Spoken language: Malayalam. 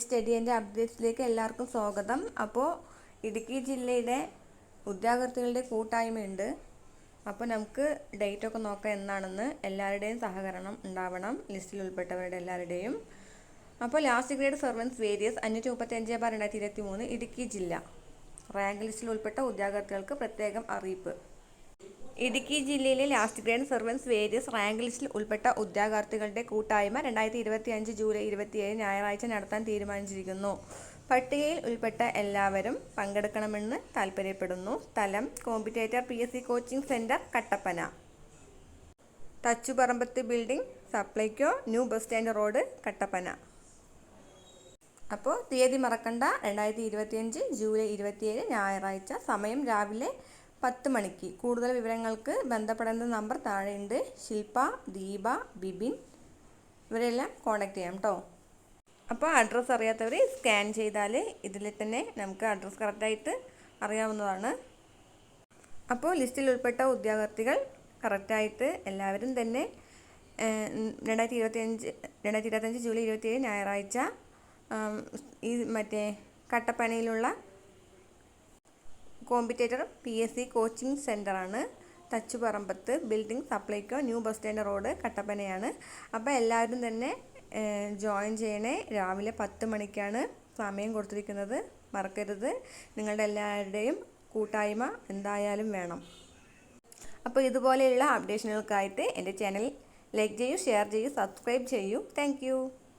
സ്റ്റഡി ആൻഡ് അപ്ഡേറ്റ്സിലേക്ക് എല്ലാവർക്കും സ്വാഗതം. അപ്പോൾ ഇടുക്കി ജില്ലയുടെ ഉദ്യോഗാർത്ഥികളുടെ കൂട്ടായ്മയുണ്ട്. അപ്പോൾ നമുക്ക് ഡേറ്റൊക്കെ നോക്കാം എന്നാണെന്ന്. എല്ലാവരുടെയും സഹകരണം ഉണ്ടാവണം, ലിസ്റ്റിൽ ഉൾപ്പെട്ടവരുടെ എല്ലാവരുടെയും. അപ്പോൾ last grade servants various 535/2023 Idukki ജില്ല റാങ്ക് ലിസ്റ്റിൽ ഉൾപ്പെട്ട ഉദ്യോഗാർത്ഥികൾക്ക് പ്രത്യേകം അറിയിപ്പ്. ഇടുക്കി ജില്ലയിലെ last grade servants various rank ലിസ്റ്റിൽ ഉൾപ്പെട്ട ഉദ്യോഗാർത്ഥികളുടെ കൂട്ടായ്മ 2025 ജൂലൈ 27 ഞായറാഴ്ച നടത്താൻ തീരുമാനിച്ചിരിക്കുന്നു. പട്ടികയിൽ ഉൾപ്പെട്ട എല്ലാവരും പങ്കെടുക്കണമെന്ന് താൽപ്പര്യപ്പെടുന്നു. സ്ഥലം competitor PSC coaching centre Kattappana, Thachuparambath building, Supplyco, new bus stand road, Kattappana. അപ്പോൾ തീയതി മറക്കണ്ട, 2025 ജൂലൈ 27 ഞായറാഴ്ച. സമയം രാവിലെ 10 മണിക്ക്. കൂടുതൽ വിവരങ്ങൾക്ക് ബന്ധപ്പെടേണ്ട നമ്പർ താഴെയുണ്ട്. ശില്പ, ദീപ, ബിബിൻ ഇവരെല്ലാം കോൺടാക്ട് ചെയ്യാം കേട്ടോ. അപ്പോൾ അഡ്രസ്സ് അറിയാത്തവർ സ്കാൻ ചെയ്താൽ ഇതിൽ തന്നെ നമുക്ക് അഡ്രസ്സ് കറക്റ്റായിട്ട് അറിയാവുന്നതാണ്. അപ്പോൾ ലിസ്റ്റിൽ ഉൾപ്പെട്ട ഉദ്യോഗാർത്ഥികൾ കറക്റ്റായിട്ട് എല്ലാവരും തന്നെ 2025 ജൂലൈ 27 ഞായറാഴ്ച ഈ കട്ടപ്പനയിലുള്ള കോമ്പറ്റേറ്റർ PSC കോച്ചിംഗ് സെൻ്ററാണ്. Thachuparambath building, Supplyco, new bus stand road, കട്ടപ്പനയാണ്. അപ്പോൾ എല്ലാവരും തന്നെ ജോയിൻ ചെയ്യണേ. രാവിലെ 10 മണിക്കാണ് സമയം കൊടുത്തിരിക്കുന്നത്, മറക്കരുത്. നിങ്ങളുടെ എല്ലാവരുടെയും കൂട്ടായ്മ എന്തായാലും വേണം. അപ്പോൾ ഇതുപോലെയുള്ള അപ്ഡേഷനുകൾക്കായിട്ട് എൻ്റെ ചാനൽ ലൈക്ക് ചെയ്യൂ, ഷെയർ ചെയ്യൂ, സബ്സ്ക്രൈബ് ചെയ്യൂ. താങ്ക്